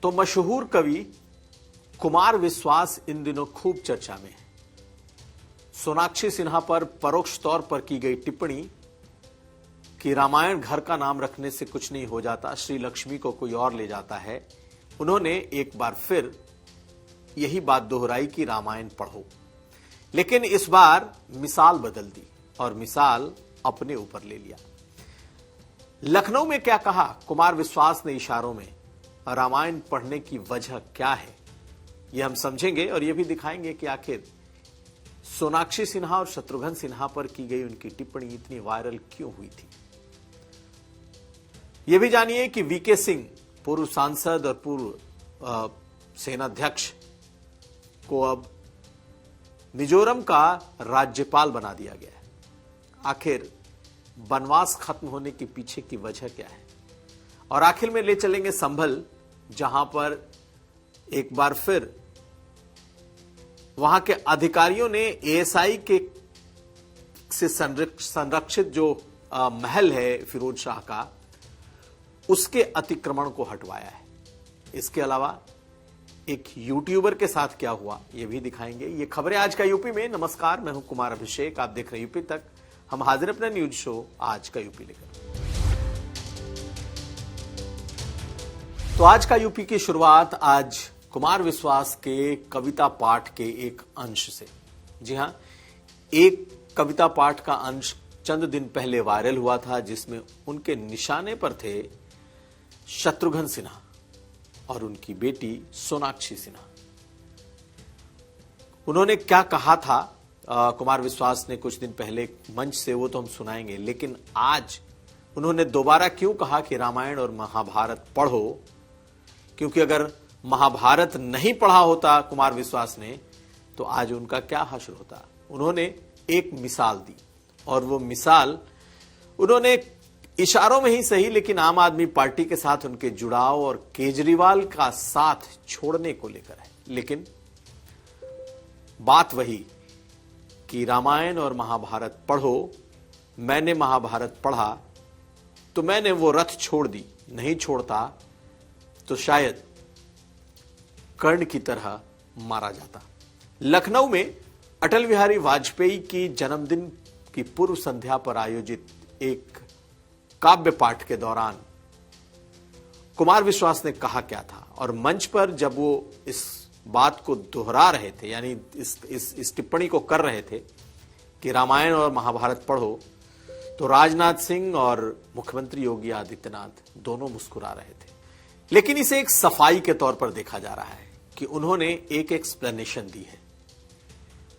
तो मशहूर कवि कुमार विश्वास इन दिनों खूब चर्चा में है। सोनाक्षी सिन्हा पर परोक्ष तौर पर की गई टिप्पणी कि रामायण घर का नाम रखने से कुछ नहीं हो जाता, श्री लक्ष्मी को कोई और ले जाता है, उन्होंने एक बार फिर यही बात दोहराई कि रामायण पढ़ो। लेकिन इस बार मिसाल बदल दी और मिसाल अपने ऊपर ले लिया। लखनऊ में क्या कहा कुमार विश्वास ने इशारों में, रामायण पढ़ने की वजह क्या है, यह हम समझेंगे और यह भी दिखाएंगे कि आखिर सोनाक्षी सिन्हा और शत्रुघ्न सिन्हा पर की गई उनकी टिप्पणी इतनी वायरल क्यों हुई थी। यह भी जानिए कि वीके सिंह पूर्व सांसद और पूर्व सेनाध्यक्ष को अब मिजोरम का राज्यपाल बना दिया गया है। आखिर वनवास खत्म होने के पीछे की वजह क्या है, और आखिर में ले चलेंगे संभल, जहां पर एक बार फिर वहां के अधिकारियों ने एएसआई के से संरक्षित जो महल है फिरोज शाह का, उसके अतिक्रमण को हटवाया है। इसके अलावा एक यूट्यूबर के साथ क्या हुआ यह भी दिखाएंगे। ये खबरें आज का यूपी में। नमस्कार, मैं हूं कुमार अभिषेक, आप देख रहे हैं यूपी तक। हम हाजिर अपना न्यूज शो आज का यूपी लेकर। तो आज का यूपी की शुरुआत आज कुमार विश्वास के कविता पाठ के एक अंश से। जी हां, एक कविता पाठ का अंश चंद दिन पहले वायरल हुआ था, जिसमें उनके निशाने पर थे शत्रुघ्न सिन्हा और उनकी बेटी सोनाक्षी सिन्हा। उन्होंने क्या कहा था कुमार विश्वास ने कुछ दिन पहले मंच से, वो तो हम सुनाएंगे, लेकिन आज उन्होंने दोबारा क्यों कहा कि रामायण और महाभारत पढ़ो, क्योंकि अगर महाभारत नहीं पढ़ा होता कुमार विश्वास ने तो आज उनका क्या हश्र होता। उन्होंने एक मिसाल दी और वो मिसाल उन्होंने इशारों में ही सही, लेकिन आम आदमी पार्टी के साथ उनके जुड़ाव और केजरीवाल का साथ छोड़ने को लेकर है। लेकिन बात वही कि रामायण और महाभारत पढ़ो। मैंने महाभारत पढ़ा तो मैंने वो रथ छोड़ दी, नहीं छोड़ता तो शायद कर्ण की तरह मारा जाता। लखनऊ में अटल बिहारी वाजपेयी की जन्मदिन की पूर्व संध्या पर आयोजित एक काव्य पाठ के दौरान कुमार विश्वास ने कहा क्या था, और मंच पर जब वो इस बात को दोहरा रहे थे, यानी इस टिप्पणी को कर रहे थे कि रामायण और महाभारत पढ़ो, तो राजनाथ सिंह और मुख्यमंत्री योगी आदित्यनाथ दोनों मुस्कुरा रहे थे। लेकिन इसे एक सफाई के तौर पर देखा जा रहा है कि उन्होंने एक एक्सप्लेनेशन दी है।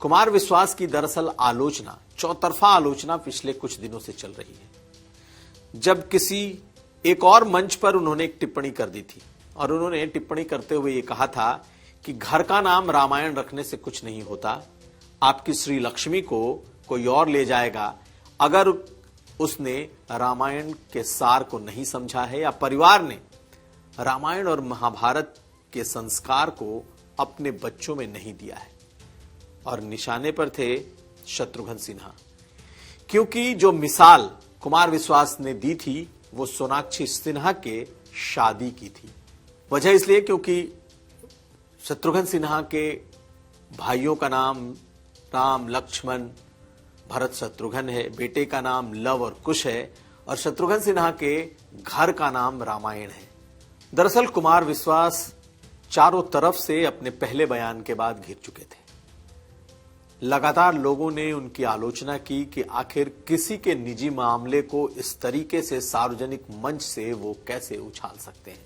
कुमार विश्वास की दरअसल आलोचना, चौतरफा आलोचना पिछले कुछ दिनों से चल रही है। जब किसी एक और मंच पर उन्होंने एक टिप्पणी कर दी थी और उन्होंने टिप्पणी करते हुए ये कहा था कि घर का नाम रामायण रखने से कुछ नहीं होता, आपकी श्री लक्ष्मी को कोई और ले जाएगा अगर उसने रामायण के सार को नहीं समझा है, या परिवार ने रामायण और महाभारत के संस्कार को अपने बच्चों में नहीं दिया है। और निशाने पर थे शत्रुघ्न सिन्हा, क्योंकि जो मिसाल कुमार विश्वास ने दी थी वो सोनाक्षी सिन्हा के शादी की थी। वजह इसलिए क्योंकि शत्रुघ्न सिन्हा के भाइयों का नाम राम, लक्ष्मण, भरत, शत्रुघ्न है, बेटे का नाम लव और कुश है, और शत्रुघ्न सिन्हा के घर का नाम रामायण है। दरअसल कुमार विश्वास चारों तरफ से अपने पहले बयान के बाद घिर चुके थे। लगातार लोगों ने उनकी आलोचना की कि आखिर किसी के निजी मामले को इस तरीके से सार्वजनिक मंच से वो कैसे उछाल सकते हैं।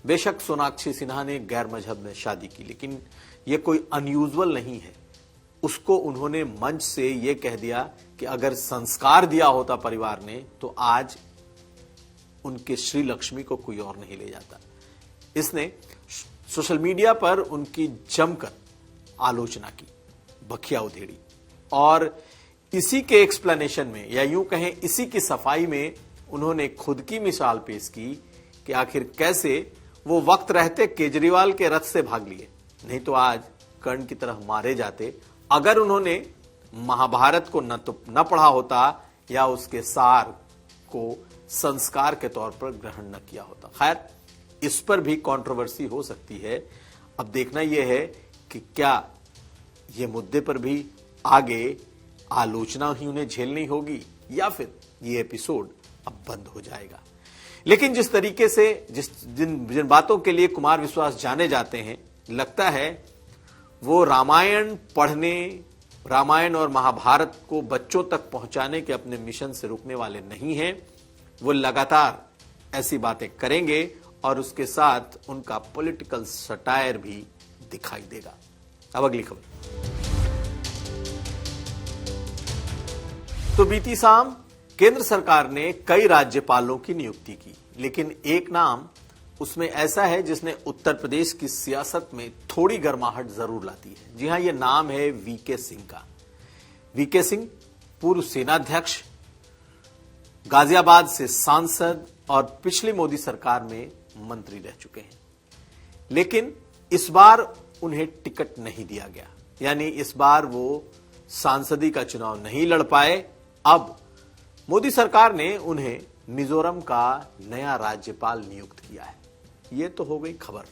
बेशक सोनाक्षी सिन्हा ने गैर मजहब में शादी की, लेकिन यह कोई अनयूजुअल नहीं है। उसको उन्होंने मंच से यह कह दिया कि अगर संस्कार दिया होता परिवार ने तो आज उनके श्री लक्ष्मी को कोई और नहीं ले जाता। इसने सोशल मीडिया पर उनकी जमकर आलोचना की, बखिया उधेड़ी, और इसी के एक्सप्लेनेशन में, या यूं कहें इसी की सफाई में, उन्होंने खुद की मिसाल पेश की कि आखिर कैसे वो वक्त रहते केजरीवाल के रथ से भाग लिए, नहीं तो आज कर्ण की तरह मारे जाते अगर उन्होंने महाभारत को न पढ़ा होता या उसके सार को संस्कार के तौर पर ग्रहण न किया होता। खैर, इस पर भी कंट्रोवर्सी हो सकती है। अब देखना यह है कि क्या ये मुद्दे पर भी आगे आलोचना ही उन्हें झेलनी होगी या फिर ये एपिसोड अब बंद हो जाएगा। लेकिन जिस तरीके से जिन बातों के लिए कुमार विश्वास जाने जाते हैं, लगता है वो रामायण पढ़ने, रामायण और महाभारत को बच्चों तक पहुंचाने के अपने मिशन से रुकने वाले नहीं हैं। वो लगातार ऐसी बातें करेंगे और उसके साथ उनका पॉलिटिकल सटायर भी दिखाई देगा। अब अगली खबर। तो बीती शाम केंद्र सरकार ने कई राज्यपालों की नियुक्ति की, लेकिन एक नाम उसमें ऐसा है जिसने उत्तर प्रदेश की सियासत में थोड़ी गर्माहट जरूर लाती है। जी हां, यह नाम है वीके सिंह का। वीके सिंह पूर्व सेनाध्यक्ष, गाजियाबाद से सांसद और पिछली मोदी सरकार में मंत्री रह चुके हैं। लेकिन इस बार उन्हें टिकट नहीं दिया गया, यानी इस बार वो सांसदी का चुनाव नहीं लड़ पाए। अब मोदी सरकार ने उन्हें मिजोरम का नया राज्यपाल नियुक्त किया है। यह तो हो गई खबर,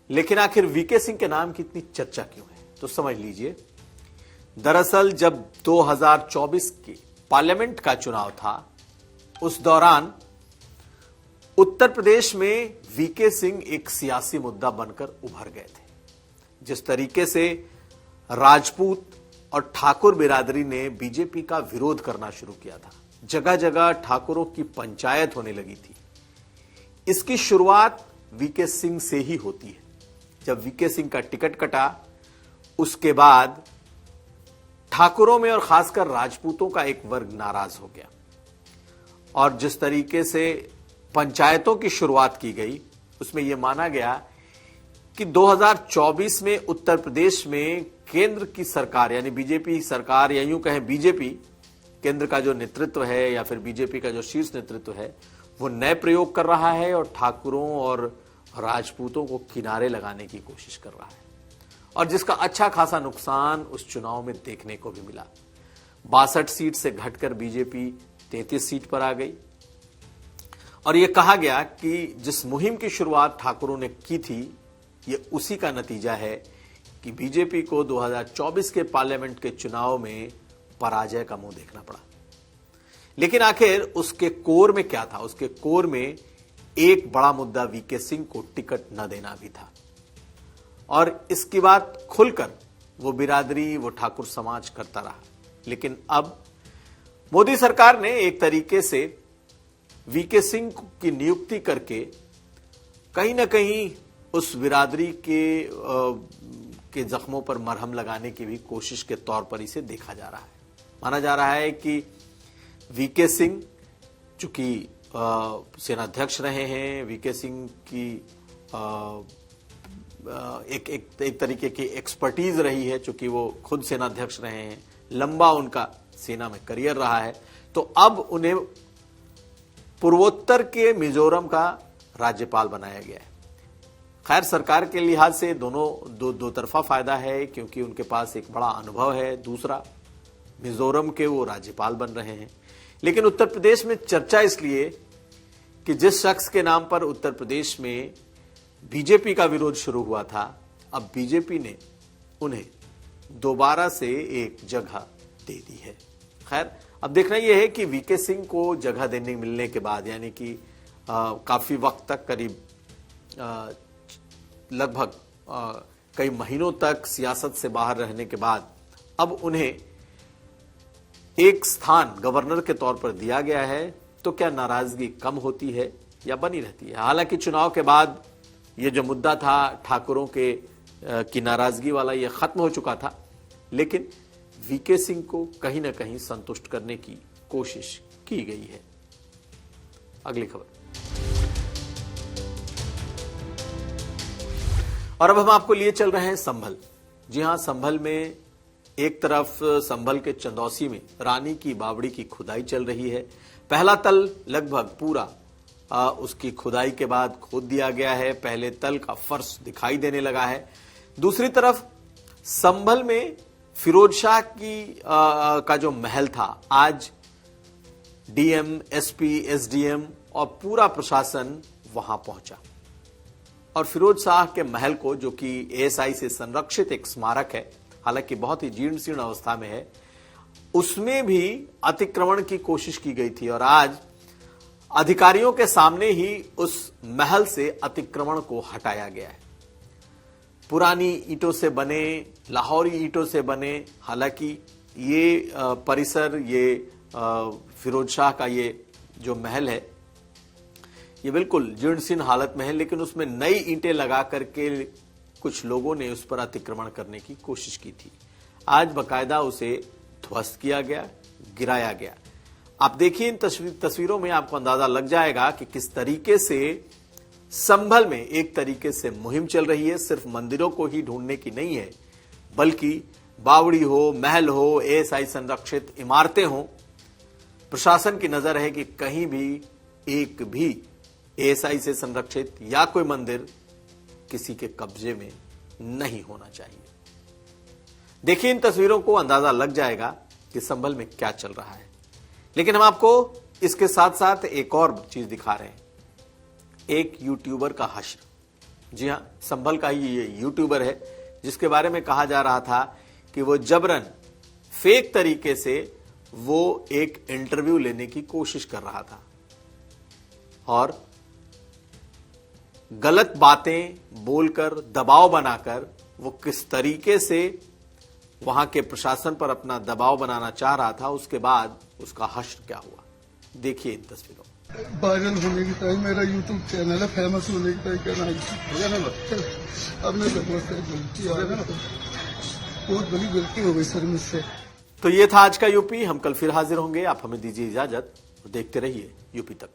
लेकिन आखिर वीके सिंह के नाम की इतनी चर्चा क्यों है, तो समझ लीजिए। दरअसल जब 2024 के पार्लियामेंट का चुनाव था, उस दौरान उत्तर प्रदेश में वीके सिंह एक सियासी मुद्दा बनकर उभर गए थे। जिस तरीके से राजपूत और ठाकुर बिरादरी ने बीजेपी का विरोध करना शुरू किया था, जगह जगह ठाकुरों की पंचायत होने लगी थी। इसकी शुरुआत वीके सिंह से ही होती है। जब वीके सिंह का टिकट कटा, उसके बाद ठाकुरों में और खासकर राजपूतों का एक वर्ग नाराज हो गया और जिस तरीके से पंचायतों की शुरुआत की गई, उसमें यह माना गया कि 2024 में उत्तर प्रदेश में केंद्र की सरकार यानी बीजेपी सरकार, या यूं कहें बीजेपी केंद्र का जो नेतृत्व है या फिर बीजेपी का जो शीर्ष नेतृत्व है, वो नए प्रयोग कर रहा है और ठाकुरों और राजपूतों को किनारे लगाने की कोशिश कर रहा है, और जिसका अच्छा खासा नुकसान उस चुनाव में देखने को भी मिला। 62 सीट से घटकर बीजेपी 33 सीट पर आ गई और यह कहा गया कि जिस मुहिम की शुरुआत ठाकुरों ने की थी, यह उसी का नतीजा है कि बीजेपी को 2024 के पार्लियामेंट के चुनाव में पराजय का मुंह देखना पड़ा। लेकिन आखिर उसके कोर में क्या था? उसके कोर में एक बड़ा मुद्दा वीके सिंह को टिकट न देना भी था, और इसकी बात खुलकर वो बिरादरी, वो ठाकुर समाज करता रहा। लेकिन अब मोदी सरकार ने एक तरीके से वीके सिंह की नियुक्ति करके कहीं ना कहीं उस बिरादरी के जख्मों पर मरहम लगाने की भी कोशिश के तौर पर इसे देखा जा रहा है। माना जा रहा है कि वीके सिंह चूंकि सेनाध्यक्ष रहे हैं, वीके सिंह की एक तरीके की एक्सपर्टीज रही है, चूंकि वो खुद सेनाध्यक्ष रहे हैं, लंबा उनका सेना में करियर रहा है, तो अब उन्हें पूर्वोत्तर के मिजोरम का राज्यपाल बनाया गया है। खैर, सरकार के लिहाज से दो तरफा फायदा है, क्योंकि उनके पास एक बड़ा अनुभव है, दूसरा मिजोरम के वो राज्यपाल बन रहे हैं। लेकिन उत्तर प्रदेश में चर्चा इसलिए कि जिस शख्स के नाम पर उत्तर प्रदेश में बीजेपी का विरोध शुरू हुआ था, अब बीजेपी ने उन्हें दोबारा से एक जगह दे दी है। खैर, अब देखना यह है कि वीके सिंह को जगह देने मिलने के बाद, यानी कि काफी वक्त तक, करीब लगभग कई महीनों तक सियासत से बाहर रहने के बाद, अब उन्हें एक स्थान गवर्नर के तौर पर दिया गया है, तो क्या नाराजगी कम होती है या बनी रहती है? हालांकि चुनाव के बाद ये जो मुद्दा था ठाकुरों की नाराजगी वाला, ये खत्म हो चुका था, लेकिन वीके सिंह को कहीं ना कहीं संतुष्ट करने की कोशिश की गई है। अगली खबर। और अब हम आपको लिए चल रहे हैं संभल। जी हां, संभल में एक तरफ संभल के चंदौसी में रानी की बावड़ी की खुदाई चल रही है। पहला तल लगभग पूरा उसकी खुदाई के बाद खोद दिया गया है, पहले तल का फर्श दिखाई देने लगा है। दूसरी तरफ संभल में फिरोज शाह का जो महल था, आज डीएम, एसपी, एसडीएम और पूरा प्रशासन वहां पहुंचा। और फिरोज शाह के महल को, जो कि एएसआई से संरक्षित एक स्मारक है, हालांकि बहुत ही जीर्ण शीर्ण अवस्था में है, उसमें भी अतिक्रमण की कोशिश की गई थी और आज अधिकारियों के सामने ही उस महल से अतिक्रमण को हटाया गया है। पुरानी ईंटों से बने, लाहौरी ईंटों से बने, हालांकि ये परिसर, ये फिरोज शाह का ये जो महल है, ये बिल्कुल जीर्ण हालत में है, लेकिन उसमें नई ईंटें लगा करके कुछ लोगों ने उस पर अतिक्रमण करने की कोशिश की थी। आज बकायदा उसे ध्वस्त किया गया, गिराया गया। आप देखिए इन तस्वीरों में आपको अंदाजा लग जाएगा कि किस तरीके से संभल में एक तरीके से मुहिम चल रही है। सिर्फ मंदिरों को ही ढूंढने की नहीं है, बल्कि बावड़ी हो, महल हो, एएसआई संरक्षित इमारतें हो, प्रशासन की नजर है कि कहीं भी एक भी एएसआई से संरक्षित या कोई मंदिर किसी के कब्जे में नहीं होना चाहिए। देखिए इन तस्वीरों को अंदाजा लग जाएगा कि संभल में क्या चल रहा है। लेकिन हम आपको इसके साथ साथ एक और चीज दिखा रहे हैं, एक यूट्यूबर का हश्र। जी हां, संभल का ही ये यूट्यूबर है जिसके बारे में कहा जा रहा था कि वो जबरन फेक तरीके से वो एक इंटरव्यू लेने की कोशिश कर रहा था और गलत बातें बोलकर, दबाव बनाकर वो किस तरीके से वहां के प्रशासन पर अपना दबाव बनाना चाह रहा था, उसके बाद उसका हश्र क्या हुआ, देखिए इन तस्वीरों। वायरल होने की टाइम मेरा यूट्यूब चैनल है, फेमस होने की टाइम क्या नाम अपने गलती, बहुत बड़ी गलती हो गई सर मुझसे। तो ये था आज का यूपी। हम कल फिर हाजिर होंगे। आप हमें दीजिए इजाजत और देखते रहिए यूपी तक।